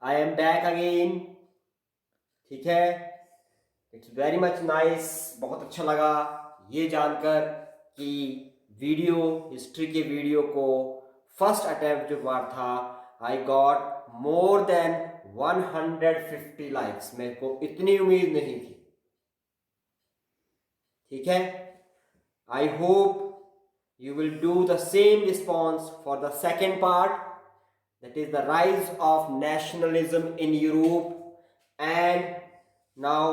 I am back again. ठीक है, it's very much nice. बहुत अच्छा लगा ये जानकर कि वीडियो हिस्ट्री के वीडियो को फर्स्ट अटेम्प्ट जो बार था I got more than 150 likes. मेरे को इतनी उम्मीद नहीं थी। ठीक है, I hope you will do the same response for the second part, that is the rise of nationalism in Europe. And now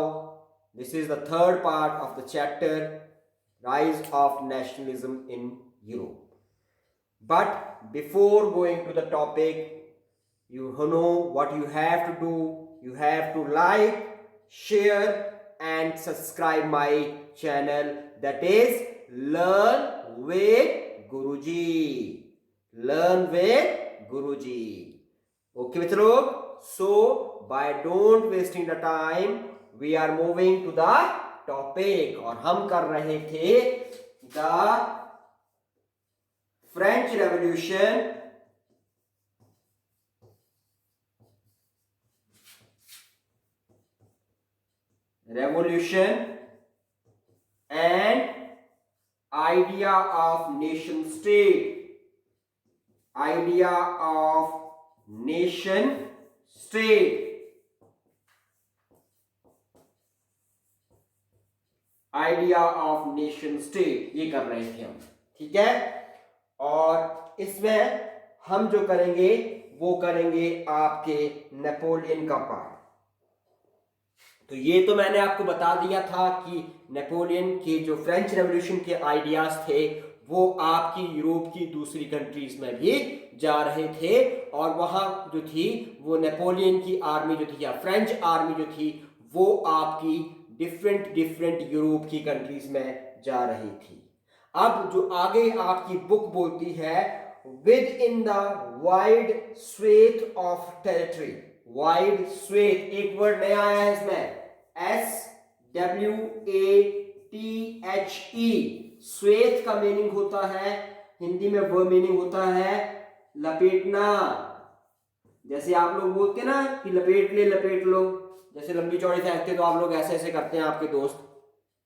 this is the third part of the chapter, rise of nationalism in Europe. But before going to the topic, you know what you have to do. You have to like, share and subscribe my channel, that is Learn with Guruji. Learn with Guruji. Okay बच्चे लोग, so by don't wasting the time we are moving to the topic. और हम कर रहे थे the French Revolution and idea of nation state. Idea of nation state. Idea of nation state, ये कर रहे थे हम। ठीक है, और इसमें हम जो करेंगे वो करेंगे आपके नेपोलियन का पार्ट। तो ये तो मैंने आपको बता दिया था कि नेपोलियन के जो फ्रेंच रेवोल्यूशन के आइडियाज थे वो आपकी यूरोप की दूसरी कंट्रीज में भी जा रहे थे, और वहां जो थी वो नेपोलियन की आर्मी जो थी या फ्रेंच आर्मी जो थी वो आपकी डिफरेंट यूरोप की कंट्रीज में जा रही थी। अब जो आगे आपकी बुक बोलती है with in the wide swathe of territory. Wide swathe एक वर्ड नया आया है इसमें, SWATHE। स्वेथ का मीनिंग होता है हिंदी में, वो मीनिंग होता है लपेटना। जैसे आप लोग बोलते ना कि लपेट ले लपेट लो, जैसे लंबी चौड़ी फेंकते तो आप लोग ऐसे ऐसे करते हैं आपके दोस्त,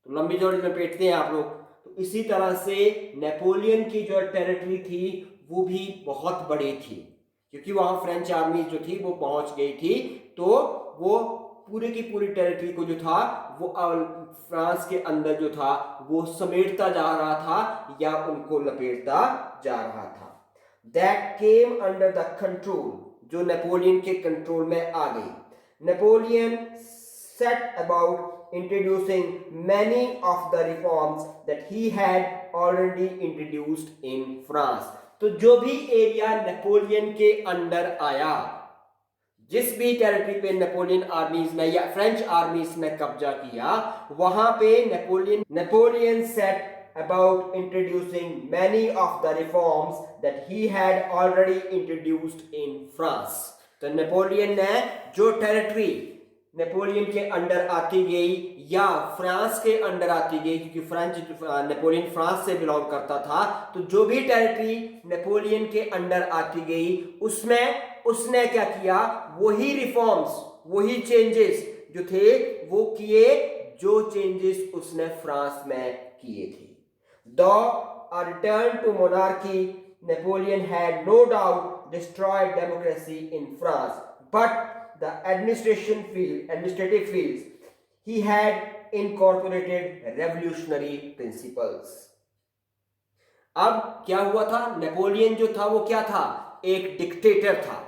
तो लंबी चौड़ी लपेटते हैं आप लोग। तो इसी तरह से नेपोलियन की जो टेरिटरी थी वो भी बहुत बड़ी थी, क्योंकि वहां फ्रेंच आर्मी जो थी वो पहुंच गई थी, तो वो पूरी की पूरी टेरिटरी को जो था वो फ्रांस के अंदर जो था वो समेटता जा रहा था या उनको लपेटता जा रहा था। That came under the control, जो नेपोलियन के कंट्रोल में आ गई। Napoleon set about introducing many of the reforms that he had already introduced in France. तो जो भी एरिया नेपोलियन के अंडर आया, जिस भी टेरिटरी पे नेपोलियन आर्मीज में या फ्रेंच आर्मीज ने कब्जा किया, वहां पे Napoleon set about introducing many of the reforms that he had already introduced in France. तो नेपोलियन ने जो टेरिटरी नेपोलियन के अंडर आती गई या फ्रांस के अंडर आती गई, क्योंकि नेपोलियन फ्रांस से बिलोंग करता था, तो जो भी टेरिटरी नेपोलियन के अंडर आती गई उसमें उसने क्या किया, वही रिफॉर्म्स, वही चेंजेस जो थे वो किए जो चेंजेस उसने फ्रांस में किए थे। Though a return to monarchy, Napoleon had no doubt destroyed democracy in France, but the administrative fields, he had incorporated revolutionary principles. अब क्या हुआ था, नेपोलियन जो था वो क्या था, एक डिक्टेटर था।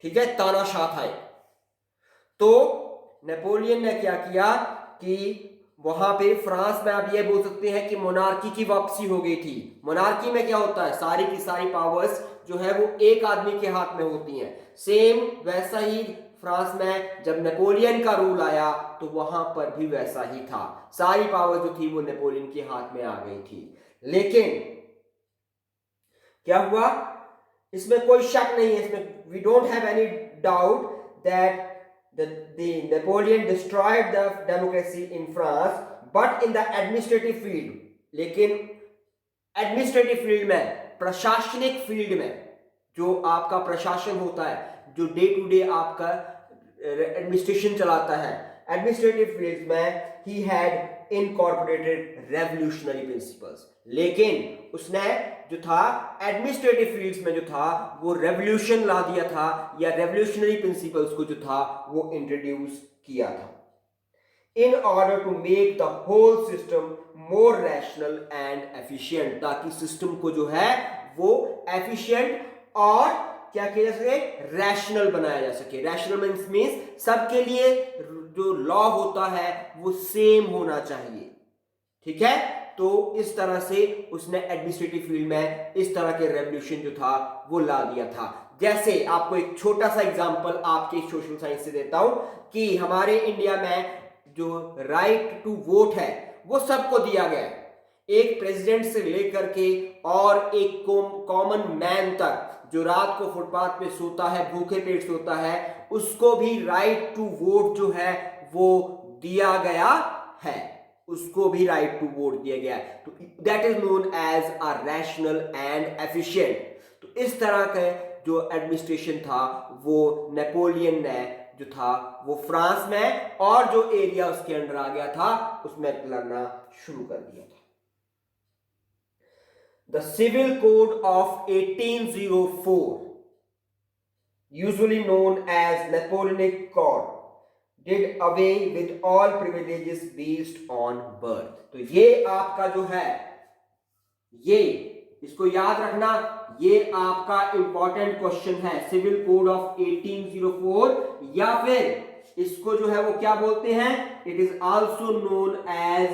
ठीक है, तानाशाह था। तो नेपोलियन ने क्या किया कि वहां पे फ्रांस में आप ये बोल सकते हैं कि मोनार्की की वापसी हो गई थी। मोनार्की में क्या होता है, सारी की सारी पावर्स जो है वो एक आदमी के हाथ में होती हैं। सेम वैसा ही फ्रांस में जब नेपोलियन का रूल आया तो वहां पर भी वैसा ही था, सारी पावर जो थी वो नेपोलियन के हाथ में आ गई थी। लेकिन क्या हुआ, इसमें कोई शक नहीं है, इसमें we don't have any doubt that the Napoleon destroyed the democracy in France, but in the administrative field, लेकिन एडमिनिस्ट्रेटिव फील्ड में, प्रशासनिक फील्ड में, जो आपका प्रशासन होता है, जो डे टू डे आपका एडमिनिस्ट्रेशन चलाता है, एडमिनिस्ट्रेटिव फील्ड में he had incorporated revolutionary principles, लेकिन उसने जो था एडमिनिस्ट्रेटिव फील्ड्स में जो था वो रेवोल्यूशन ला दिया था, या रेवोल्यूशनरी प्रिंसिपल्स को जो था वो इंट्रोड्यूस किया था, in order to make the whole system more rational and efficient, ताकि सिस्टम को जो है वो एफिशिएंट और क्या किया जा सके, रैशनल बनाया जा सके। रैशनल मींस सबके लिए जो लॉ होता है वो सेम होना चाहिए, ठीक है। तो इस तरह से उसने एडमिनिस्ट्रेटिव फील्ड में इस तरह के रेवोल्यूशन जो था वो ला दिया था। जैसे आपको एक छोटा सा एग्जांपल आपके सोशल साइंस से देता हूं कि हमारे इंडिया में जो राइट टू वोट है वो सबको दिया गया है, एक प्रेसिडेंट से लेकर के और एक कॉमन मैन तक जो रात को फुटपाथ पे सोता है, भूखे पेट सोता है, उसको भी राइट टू वोट जो है वो दिया गया है, उसको भी राइट टू वोट दिया गया है। तो that is known as a rational and efficient. तो इस तरह का जो एडमिनिस्ट्रेशन था वो नेपोलियन ने जो था वो फ्रांस में और जो एरिया उसके अंडर आ गया था उसमें लड़ना शुरू कर दिया था। The civil code of 1804, usually known as Napoleonic Code, did away with all privileges based on birth। तो ये आपका जो है, ये इसको याद रखना, ये आपका इंपॉर्टेंट क्वेश्चन है। सिविल कोड ऑफ 1804, या फिर इसको जो है वो क्या बोलते हैं, it is also known as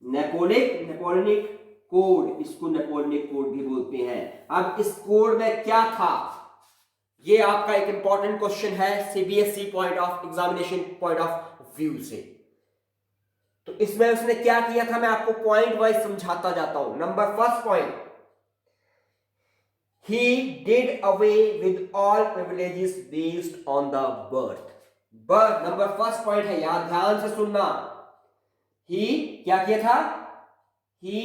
Napoleonic code, इसको नेपोलियनिक कोड भी बोलते हैं। अब इस कोड में क्या था, ये आपका एक इंपॉर्टेंट क्वेश्चन है CBSE point of examination point of view से। तो इसमें उसने क्या किया था, मैं आपको पॉइंट वाइज समझाता जाता हूं। Number first point, he did away with all privileges based on the birth। Birth number first point है, याद ध्यान से सुनना। he क्या किया था, he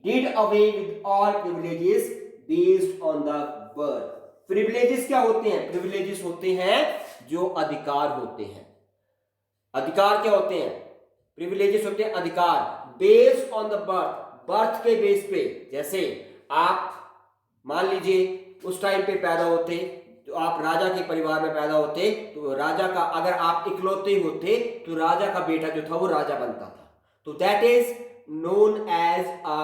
did away with all privileges based on the birth। Privileges क्या होते हैं, प्रिविलेजेस होते हैं जो अधिकार होते हैं। अधिकार क्या होते हैं, प्रिविलेजेस होते हैं अधिकार based on the birth, birth के बेस पे। जैसे आप मान लीजिए उस टाइम पे पैदा होते तो आप राजा के परिवार में पैदा होते, तो राजा का अगर आप इकलौते होते तो राजा का बेटा जो था वो राजा बनता था। तो that is known as a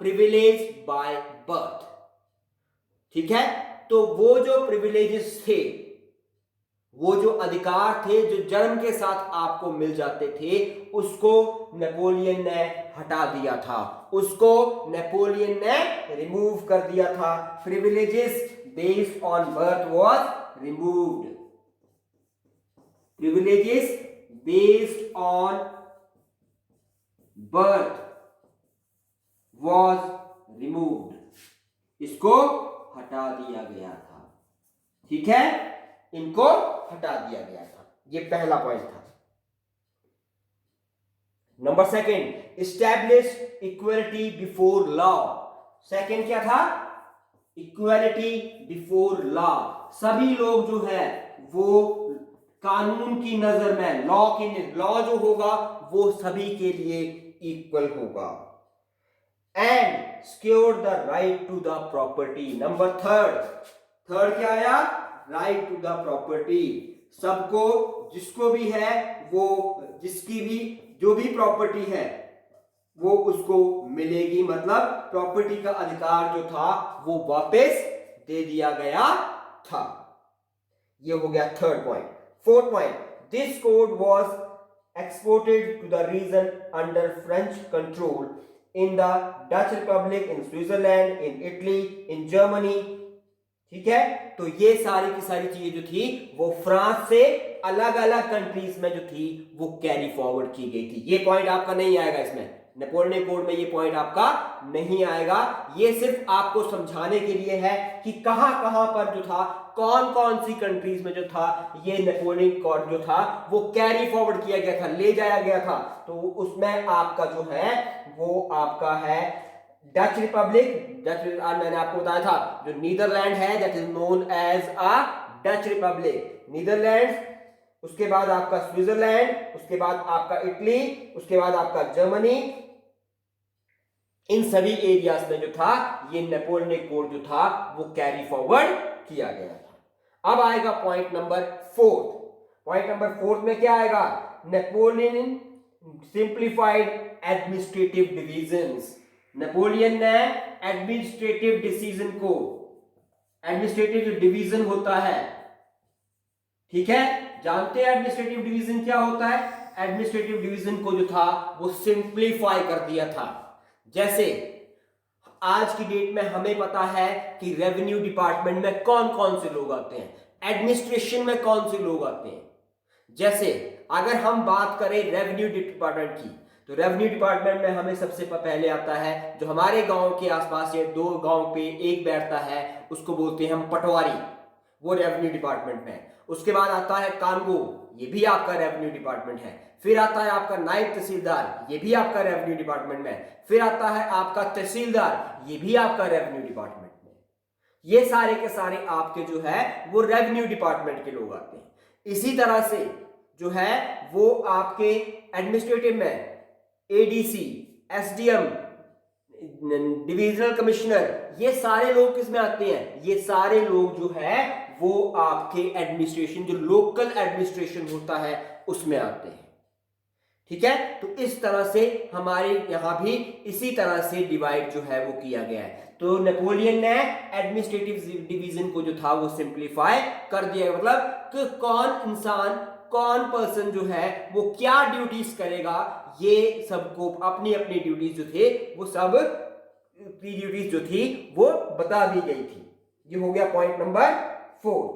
privilege by birth, ठीक है। तो वो जो प्रिविलेजेस थे, वो जो अधिकार थे जो जन्म के साथ आपको मिल जाते थे, उसको नेपोलियन ने हटा दिया था, उसको नेपोलियन ने रिमूव कर दिया था। Privileges based on birth was removed, privileges based on birth was removed, इसको हटा दिया गया था, ठीक है, इनको हटा दिया गया था। ये पहला पॉइंट था। Number second, establish equality before law. Second क्या था, इक्वलिटी बिफोर लॉ। सभी लोग जो है वो कानून की नजर में, लॉ जो होगा वो सभी के लिए इक्वल होगा। And secure the right to the property. Number third क्या आया, राइट टू द प्रॉपर्टी। सबको, जिसको भी है वो, जिसकी भी जो भी प्रॉपर्टी है वो उसको मिलेगी, मतलब प्रॉपर्टी का अधिकार जो था वो वापस दे दिया गया था। ये हो गया third point. Fourth point, this code was exported to the region under French control in the Dutch republic, in Switzerland, in Italy, in Germany, ठीक है। तो ये सारी की सारी चीजें जो थी वो फ्रांस से अलग अलग कंट्रीज में जो थी वो कैरी फॉरवर्ड की गई थी। ये पॉइंट आपका नहीं आएगा इसमें, नेपोलियन कोड में ये पॉइंट आपका नहीं आएगा। ये सिर्फ आपको समझाने के लिए है कि कहां कहां पर जो था, कौन कौन सी कंट्रीज में जो था ये नेपोलियन कोड जो था वो कैरी फॉरवर्ड किया गया था, ले जाया गया था। तो उसमें आपका जो है वो आपका है डच रिपब्लिक, आज मैंने आपको बताया था जो नीदरलैंड है that is known as a Dutch republic, Netherlands, उसके बाद आपका स्विट्जरलैंड, उसके बाद आपका इटली, उसके बाद आपका जर्मनी। इन सभी एरियाज में जो था ये नेपोलियनिक कोड जो था वो कैरी फॉरवर्ड किया गया था। अब आएगा पॉइंट नंबर 4। पॉइंट नंबर 4 में क्या आएगा? Napoleon simplified administrative divisions. Napoleon ने एडमिनिस्ट्रेटिव डिसीजन को, एडमिनिस्ट्रेटिव जो डिवीजन होता है, ठीक है, जानते हैं एडमिनिस्ट्रेटिव डिवीजन क्या होता है? एडमिनिस्ट्रेटिव डिवीजन को जो था वो सिंप्लीफाई कर दिया था। जैसे आज की डेट में हमें पता है कि रेवेन्यू डिपार्टमेंट में कौन कौन से लोग आते हैं, एडमिनिस्ट्रेशन में कौन से लोग आते हैं। जैसे अगर हम बात करें रेवेन्यू डिपार्टमेंट की, तो रेवेन्यू डिपार्टमेंट में हमें सबसे पहले आता है जो हमारे गांव के आसपास ये 2 गांव पे एक बैठता है, उसको बोलते हैं हम पटवारी, वो रेवेन्यू डिपार्टमेंट में। उसके बाद आता है कानगो, ये भी आपका रेवेन्यू डिपार्टमेंट है। फिर आता है आपका नायब तहसीलदार, ये भी आपका रेवेन्यू डिपार्टमेंट में। फिर आता है आपका तहसीलदार, ये भी आपका रेवेन्यू डिपार्टमेंट में। ये सारे के सारे आपके जो है वो रेवेन्यू डिपार्टमेंट के लोग आते हैं। इसी तरह से जो है वो आपके एडमिनिस्ट्रेटिव में एडीसी, एसडीएम, डिविजनल कमिश्नर, ये सारे लोग किसमें आते हैं? ये सारे लोग जो है वो आपके एडमिनिस्ट्रेशन, जो लोकल एडमिनिस्ट्रेशन होता है उसमें आते हैं। ठीक है, तो इस तरह से हमारे यहां भी इसी तरह से डिवाइड जो है वो किया गया है। तो नेपोलियन ने एडमिनिस्ट्रेटिव डिवीजन को जो था वो सिंप्लीफाई कर दिया, मतलब कि कौन इंसान, कौन पर्सन जो है वो क्या ड्यूटीज करेगा, ये सबको अपनी अपनी ड्यूटीज जो थे वो सब की ड्यूटीज जो थी वो बता दी गई थी। ये हो गया point number 4।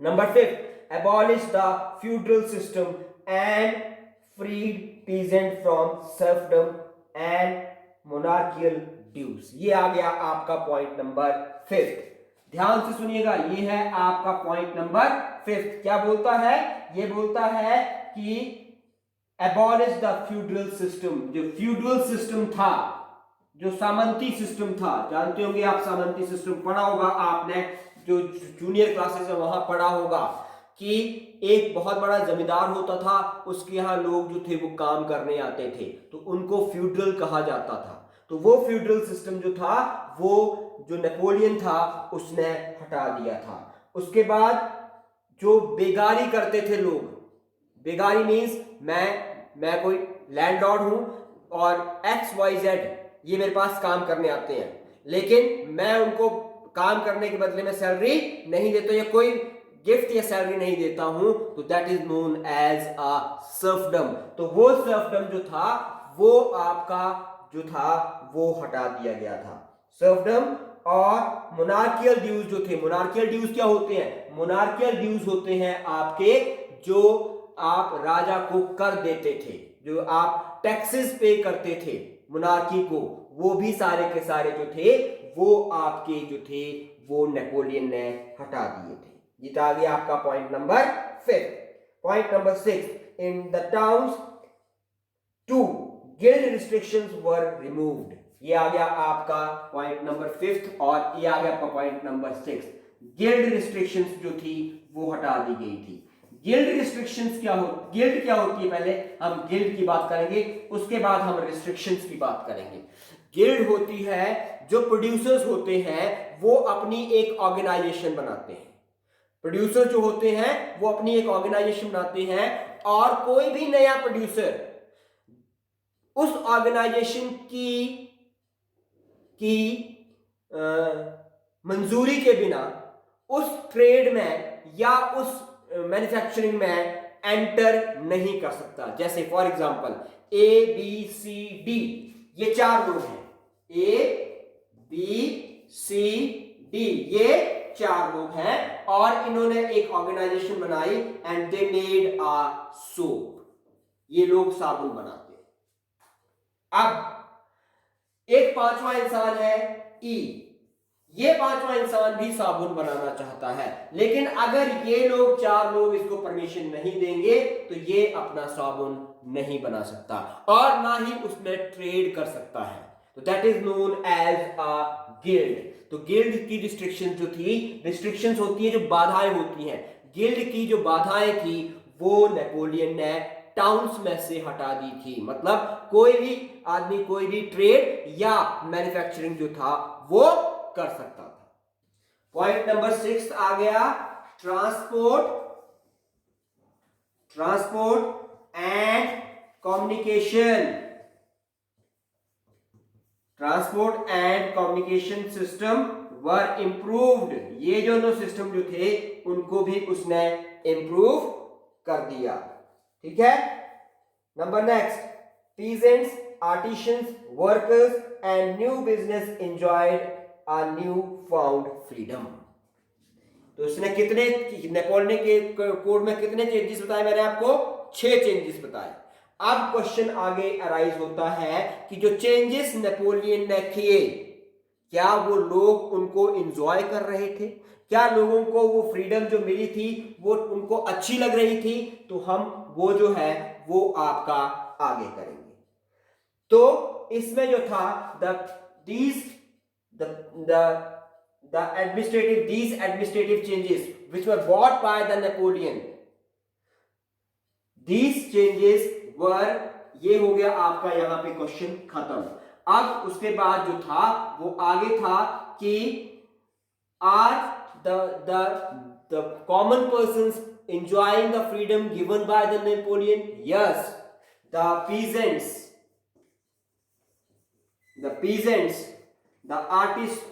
Number 5, abolish the feudal system and freed peasant from serfdom and monarchical dues। ये आ गया आपका पॉइंट नंबर 5। ध्यान से सुनिएगा, ये है आपका पॉइंट नंबर 5। क्या बोलता है? ये बोलता है कि abolish the feudal system। जो फ्यूडल सिस्टम था, जो सामंती सिस्टम था, जानते होंगे आप सामंती सिस्टम, पढ़ा होगा आपने, जो जूनियर क्लासेस में वहां पढ़ा होगा कि एक बहुत बड़ा जमींदार होता था, उसके यहाँ लोग जो थे वो काम करने आते थे, तो उनको फ्यूडल कहा जाता था। तो वो फ्यूडल सिस्टम जो था वो जो नेपोलियन था उसने हटा दिया था। उसके बाद जो बेगारी करते थे लोग, बेगारी मीन्स मैं कोई लैंडलॉर्ड हूं और XYZ ये मेरे पास काम करने आते हैं, लेकिन मैं उनको काम करने के बदले में सैलरी नहीं देता या कोई गिफ्ट या सैलरी नहीं देता हूं, तो that is known as a serfdom. तो वो सर्फडम जो था वो आपका जो था वो हटा दिया गया था, सर्फडम। और मोनार्कियल ड्यूज जो थे, मोनार्कियल ड्यूज क्या होते हैं? मोनार्कियल ड्यूज होते हैं आपके जो आप राजा को कर देते थे, जो आप टैक्सेस पे करते थे मोनार्की को, वो भी सारे के सारे जो थे वो आपके जो थे वो नेपोलियन ने हटा दिए थे। ये तो आ गया आपका point number 5। Point number 6, in the towns 2 guild restrictions were removed. ये आ गया आपका पॉइंट नंबर 5 और ये आ गया आपका पॉइंट नंबर 6। गिल्ड रिस्ट्रिक्शंस जो थी वो हटा दी गई थी। गिल्ड रिस्ट्रिक्शंस क्या हो, गिल्ड क्या होती है, पहले हम गिल्ड की बात करेंगे, उसके बाद हम रिस्ट्रिक्शंस की बात करेंगे। गिल्ड होती है जो प्रोड्यूसर्स होते हैं वो अपनी एक ऑर्गेनाइजेशन बनाते हैं। प्रोड्यूसर जो होते हैं वो अपनी एक ऑर्गेनाइजेशन बनाते हैं और कोई भी नया प्रोड्यूसर उस ऑर्गेनाइजेशन की मंजूरी के बिना उस ट्रेड में या उस मैन्युफैक्चरिंग में एंटर नहीं कर सकता। जैसे फॉर एग्जांपल ABCD ये 4 लोग हैं, ABCD ये 4 लोग हैं और इन्होंने एक ऑर्गेनाइजेशन बनाई and they made a soap. ये लोग साबुन बनाते हैं। अब एक 5वां इंसान है E, ये 5वां इंसान भी साबुन बनाना चाहता है, लेकिन अगर ये लोग 4 लोग इसको परमिशन नहीं देंगे तो ये अपना साबुन नहीं बना सकता और ना ही उसमें ट्रेड कर सकता है। तो that is known as a guild. तो गिल्ड की रिस्ट्रिक्शन जो थी, रिस्ट्रिक्शंस होती है जो बाधाएं होती हैं, गिल्ड की जो बाधाएं थी वो नेपोलियन ने टाउन्स में से हटा दी थी। मतलब कोई भी आदमी कोई भी ट्रेड या मैन्युफैक्चरिंग जो था वो कर सकता था। पॉइंट नंबर 6 आ गया, transport and communication. Transport and communication system were improved. ये जो सिस्टम जो थे उनको भी उसने इम्प्रूव कर दिया। ठीक है। Number next, peasants, artisans, workers and new business enjoyed a new found freedom. तो उसने कितने, नेपोलियन के कोड में कितने चेंजेस बताए मैंने आपको? 6 चेंजेस बताए। अब क्वेश्चन आगे अराइज होता है कि जो चेंजेस नेपोलियन ने किए, क्या वो लोग उनको एंजॉय कर रहे थे? क्या लोगों को वो फ्रीडम जो मिली थी वो उनको अच्छी लग रही थी? तो हम वो जो है वो आपका आगे करेंगे। तो इसमें जो था these administrative changes which were brought by the Napoleon, these changes were, ये हो गया आपका यहां पे क्वेश्चन खत्म। अब उसके बाद जो था वो आगे था कि are the common persons enjoying the freedom given by the Napoleon? Yes. The peasants, the artists,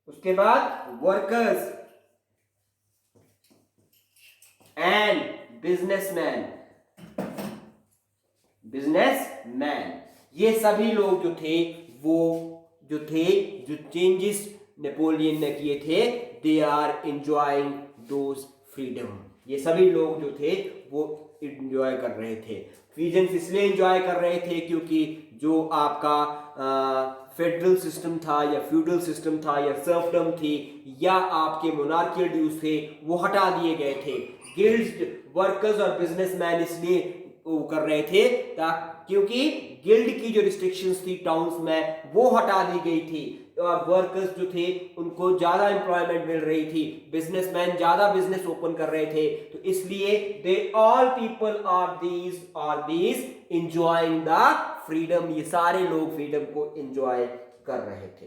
उसके बाद workers and businessmen, ये सभी लोग जो थे वो जो चेंजेस नेपोलियन ने किए थे, they are enjoying those freedom. ये सभी लोग जो थे वो एंजॉय कर रहे थे। पीजेंट्स इसलिए एंजॉय कर रहे थे क्योंकि जो आपका फेडरल सिस्टम था या फ्यूडल सिस्टम था या सर्फडम थी या आपके मोनार्कियल ड्यूज थे वो हटा दिए गए थे। गिल्ड्स, वर्कर्स और बिजनेसमैन इसलिए वो कर रहे थे क्योंकि गिल्ड की जो रिस्ट्रिक्शंस थी टाउन्स में वो हटा दी गई थी और वर्कर्स जो थे उनको ज्यादा एम्प्लॉयमेंट मिल रही थी, बिजनेसमैन ज्यादा बिजनेस ओपन कर रहे थे। तो इसलिए they all people are these enjoying the freedom. ये सारे लोग फ्रीडम को एंजॉय कर रहे थे।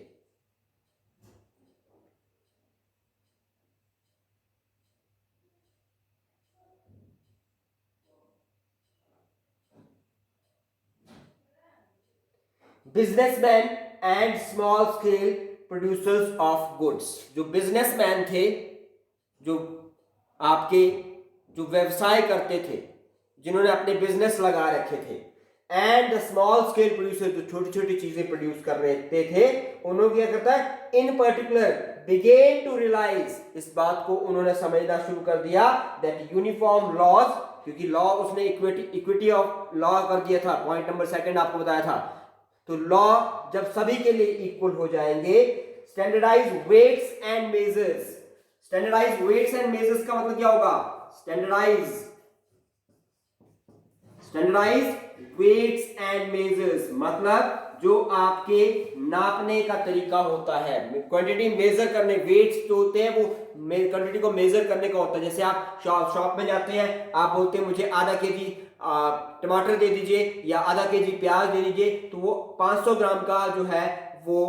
Businessman and small scale producers of goods. जो बिजनेसमैन थे, जो आपके जो व्यवसाय करते थे, जिन्होंने अपने बिजनेस लगा रखे थे, and the small scale producer, जो छोटी छोटी चीजें प्रोड्यूस कर रहे थे, उन्होंने क्या करता है, in particular began to realize, इस बात को उन्होंने समझना शुरू कर दिया दैट यूनिफॉर्म लॉज, क्योंकि लॉ उसने इक्विटी ऑफ लॉ कर दिया था, पॉइंट नंबर 2 आपको बताया था। तो लॉ जब सभी के लिए इक्वल हो जाएंगे, standardize weights and measures. Standardize weights and measures का मतलब क्या होगा? स्टैंडर्डाइज वेट्स एंड मेजर्स मतलब जो आपके नापने का तरीका होता है, क्वांटिटी मेजर करने, वेट्स जो होते हैं वो क्वांटिटी को मेजर करने का होता है। जैसे आप शॉप में जाते हैं, आप बोलते हैं मुझे आधा केजी टमाटर दे दीजिए या आधा केजी प्याज दे दीजिए, तो वो 500 ग्राम का जो है वो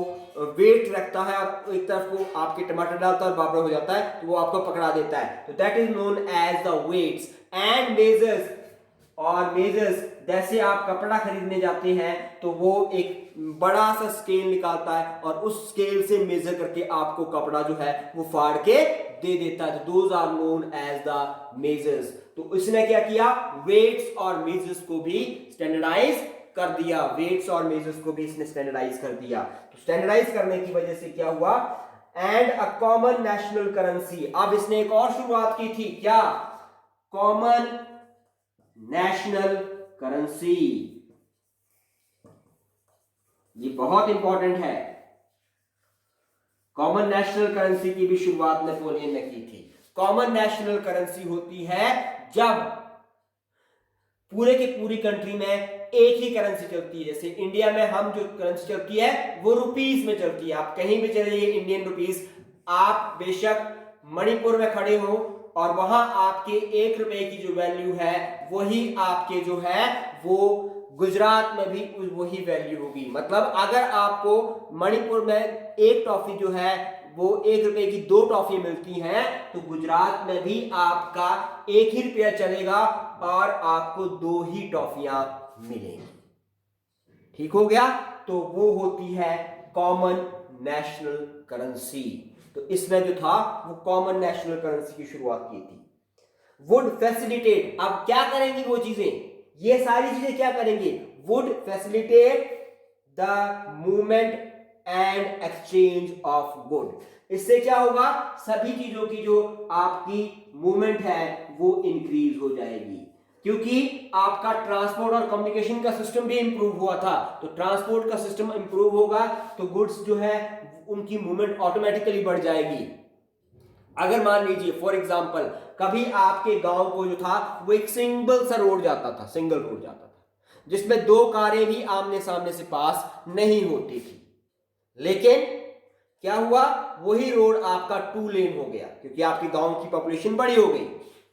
वेट रखता है और एक तरफ को आपके टमाटर डालता है और बराबर हो जाता है, तो वो आपको पकड़ा देता है। तो that is known as the weights and measures. और मेजर्स, जैसे आप कपड़ा खरीदने जाते हैं तो वो एक बड़ा सा स्केल निकालता है और उस स्केल से मेजर करके आपको कपड़ा जो है वो फाड़ के दे देता है। तो those are known as the measures. तो इसने क्या किया, वेट्स और मेजर्स को भी स्टैंडर्डाइज कर दिया। वेट्स और मेजर्स को भी इसने स्टैंडर्डाइज कर दिया। तो स्टैंडर्डाइज करने की वजह से क्या हुआ, and a common national currency. अब इसने एक और शुरुआत की थी, क्या, कॉमन नेशनल करेंसी। ये बहुत इंपॉर्टेंट है। कॉमन नेशनल करेंसी की भी शुरुआत नेपोलियन ने की थी। कॉमन नेशनल करेंसी होती है जब पूरे की पूरी कंट्री में एक ही करेंसी चलती है। जैसे इंडिया में हम जो करेंसी चलती है वो रुपीस में चलती है। आप कहीं भी चले जाइए इंडियन रुपीस, आप बेशक मणिपुर में खड़े हो और वहां आपके 1 रुपए की जो वैल्यू है वही आपके जो है वो गुजरात में भी वही वैल्यू होगी। मतलब अगर आपको मणिपुर में एक टॉफी जो है वो 1 रुपए की 2 टॉफी मिलती हैं, तो गुजरात में भी आपका 1 ही रुपया चलेगा और आपको 2 ही टॉफियां मिलेंगी। ठीक हो गया। तो वो होती है कॉमन नेशनल करेंसी। तो इसमें जो था वो कॉमन नेशनल करेंसी की शुरुआत की थी। वुड फैसिलिटेट, अब क्या करेंगी वो चीजें, ये सारी चीजें क्या करेंगे, would facilitate the movement and exchange of good. इससे क्या होगा, सभी चीजों की जो आपकी मूवमेंट है वो इंक्रीज हो जाएगी, क्योंकि आपका ट्रांसपोर्ट और कम्युनिकेशन का सिस्टम भी इंप्रूव हुआ था। तो ट्रांसपोर्ट का सिस्टम इंप्रूव होगा तो गुड्स जो है उनकी मूवमेंट ऑटोमेटिकली बढ़ जाएगी। अगर मान लीजिए फॉर एग्जांपल कभी आपके गांव को जो था वो एक सिंगल रोड जाता था जिसमें 2 कारें भी आमने सामने से पास नहीं होती थी, लेकिन क्या हुआ, वही रोड आपका 2 लेन हो गया क्योंकि आपके गांव की पॉपुलेशन बड़ी हो गई।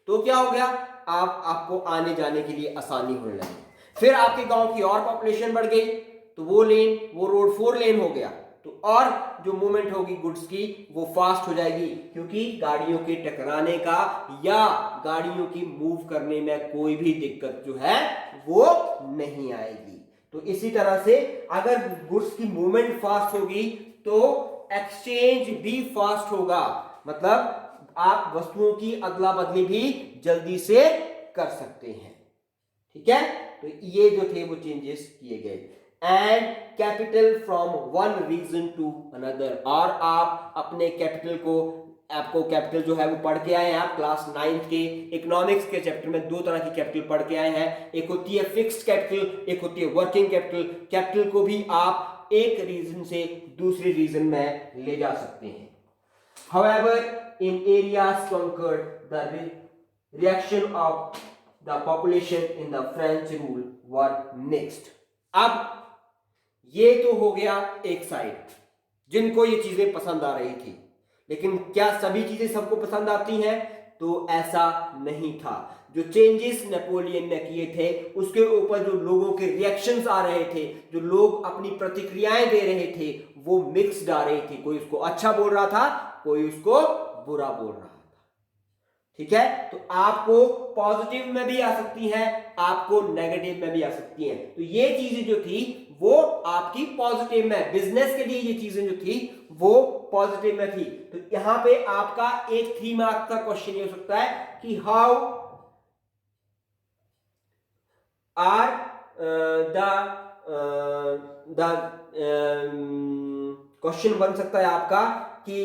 तो क्या हो गया, आपको आने जाने के लिए आसानी होने लगी। फिर आपके गांव की और पॉपुलेशन बढ़ गई तो वो रोड 4 लेन हो गया। तो और जो मूवमेंट होगी गुड्स की वो फास्ट हो जाएगी, क्योंकि गाड़ियों के टकराने का या गाड़ियों की मूव करने में कोई भी दिक्कत जो है वो नहीं आएगी। तो इसी तरह से अगर गुड्स की मूवमेंट फास्ट होगी तो एक्सचेंज भी फास्ट होगा, मतलब आप वस्तुओं की अदला बदली भी जल्दी से कर सकते हैं। ठीक है, तो ये जो थे वो चेंजेस किए गए। And capital from one region to another, और आप अपने कैपिटल को, आपको कैपिटल जो है वो पढ़ के आए हैं, आप क्लास 9th के इकोनॉमिक्स के चैप्टर में 2 तरह की कैपिटल पढ़ के आए हैं। एक होती है फिक्स्ड कैपिटल, एक होती है वर्किंग कैपिटल। कैपिटल को भी आप एक रीजन से दूसरे रीजन में ले जा सकते हैं। However, in areas conquered, the reaction of the population in the French rule were mixed. अब ये तो हो गया एक साइड जिनको ये चीजें पसंद आ रही थी, लेकिन क्या सभी चीजें सबको पसंद आती हैं? तो ऐसा नहीं था। जो चेंजेस नेपोलियन ने किए थे उसके ऊपर जो लोगों के रिएक्शंस आ रहे थे, जो लोग अपनी प्रतिक्रियाएं दे रहे थे, वो मिक्स्ड आ रही थी। कोई उसको अच्छा बोल रहा था, कोई उसको बुरा बोल रहा था। ठीक है, तो आपको पॉजिटिव में भी आ सकती हैं, आपको नेगेटिव में भी आ सकती हैं। तो ये चीजें जो थी वो आपकी पॉजिटिव में, बिजनेस के लिए ये चीजें जो थी वो पॉजिटिव में थी। तो यहां पे आपका एक 3 मार्क का क्वेश्चन ये हो सकता है कि हाउ आर द क्वेश्चन बन सकता है आपका कि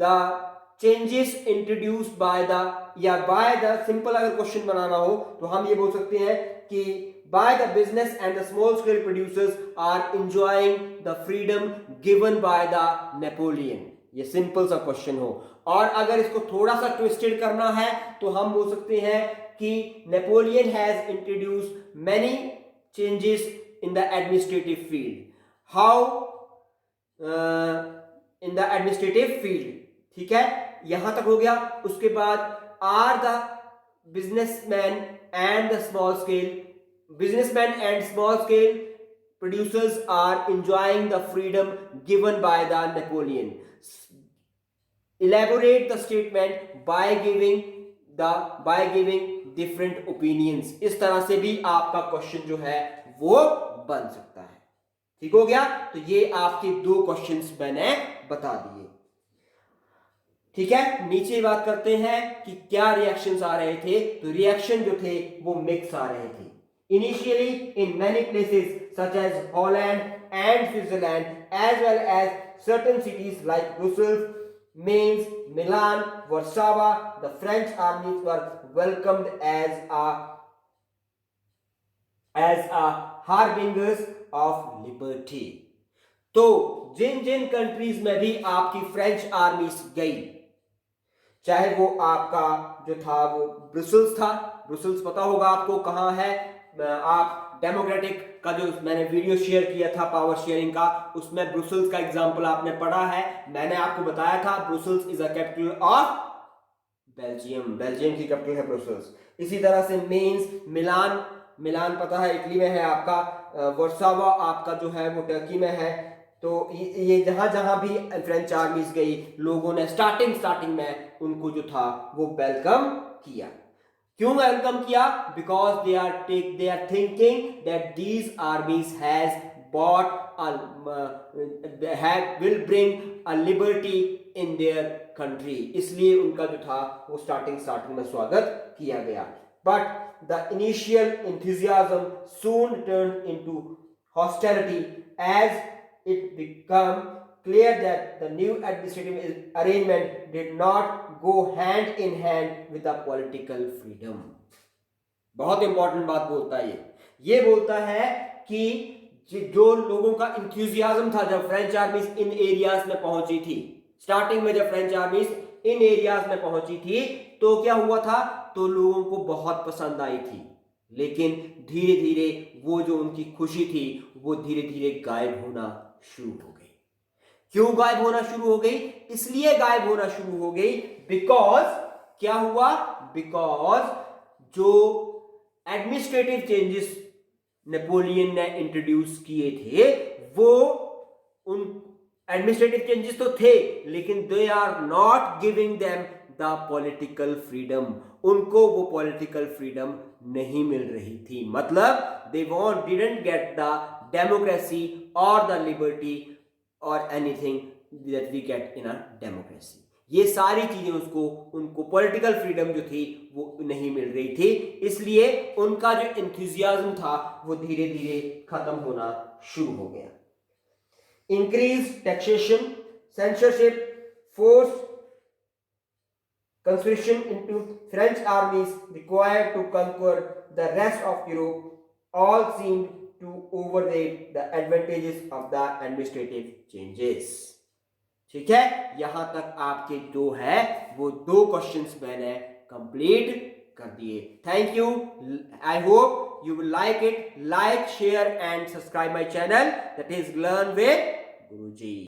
the changes introduced by the, या बाय द, सिंपल अगर क्वेश्चन बनाना हो तो हम ये बोल सकते हैं कि by the business and the small scale producers are enjoying the freedom given by the Napoleon. ये सिंपल सा क्वेश्चन हो। और अगर इसको थोड़ा सा ट्विस्टेड करना है तो हम बोल सकते हैं कि Napoleon has introduced many changes in the administrative field. How in the administrative field, ठीक है, यहां तक हो गया। उसके बाद are the businessman and the small scale, businessmen and small scale producers are enjoying the freedom given by the Napoleon. Elaborate the statement by giving different opinions. इस तरह से भी आपका क्वेश्चन जो है वो बन सकता है। ठीक हो गया, तो ये आपके 2 क्वेश्चंस मैंने बता दिए। ठीक है, नीचे बात करते हैं कि क्या रिएक्शंस आ रहे थे। तो रिएक्शन जो थे वो मिक्स आ रहे थे। Initially, in many places such as Holland and Switzerland, as well as certain cities like Brussels, Mainz, Milan, Warsaw, the French armies were welcomed as a harbingers of liberty. तो जिन जिन countries में भी आपकी French आर्मीज गई, चाहे वो आपका जो था वो ब्रुसेल्स था, ब्रुसेल्स पता होगा आपको कहाँ है, आप डेमोक्रेटिक का जो मैंने वीडियो शेयर किया था पावर शेयरिंग का, उसमें ब्रुसेल्स का एग्जांपल आपने पढ़ा है। मैंने आपको बताया था Brussels is a capital of Belgium, Belgium की कैपिटल है ब्रुसेल्स। इसी तरह से मेंस, मिलान, मिलान पता है इटली में है आपका, वर्सावा आपका जो है वो टर्की में है। तो ये जहां जहां भी फ्रेंच आर्मीज गई, लोगों ने स्टार्टिंग में उनको जो था वो वेलकम किया। क्यों वेलकम किया? Because they are thinking that these armies has bought will bring a liberty in their country, इसलिए उनका जो था वो स्टार्टिंग में स्वागत किया गया। But the initial enthusiasm soon turned into hostility as it became clear that the new administrative arrangement did not go hand in hand with the political freedom. बहुत इंपॉर्टेंट बात बोलता है ये बोलता है कि जो लोगों का इंथ्यूजियाज्म था जब फ्रेंच आर्मीज इन एरियाज में पहुंची थी, स्टार्टिंग में जब फ्रेंच आर्मीज इन एरियाज में पहुंची थी तो क्या हुआ था, तो लोगों को बहुत पसंद आई थी, लेकिन धीरे धीरे वो जो उनकी खुशी थी वो धीरे धीरे गायब होना शुरू हो गई। क्यों गायब होना शुरू हो गई? इसलिए गायब होना शुरू हो गई बिकॉज क्या हुआ, बिकॉज जो एडमिनिस्ट्रेटिव चेंजेस नेपोलियन ने इंट्रोड्यूस किए थे वो उन एडमिनिस्ट्रेटिव चेंजेस तो थे, लेकिन they are not giving them the political freedom, उनको वो पॉलिटिकल फ्रीडम नहीं मिल रही थी। मतलब they didn't get the democracy और द लिबर्टी और anything that we get in a democracy. ये सारी चीजें उनको पॉलिटिकल फ्रीडम जो थी वो नहीं मिल रही थी, इसलिए उनका जो एंथुसियाज्म था वो धीरे धीरे खत्म होना शुरू हो गया। Increase taxation, censorship, force conscription into French armies required to conquer the rest of Europe all seemed to overrate the advantages of the administrative changes. ठीक है, यहां तक आपके जो है वो 2 क्वेश्चंस मैंने कंप्लीट कर दिए। Thank you, I hope you will like it. Like, share and subscribe my channel, that is Learn with Guruji.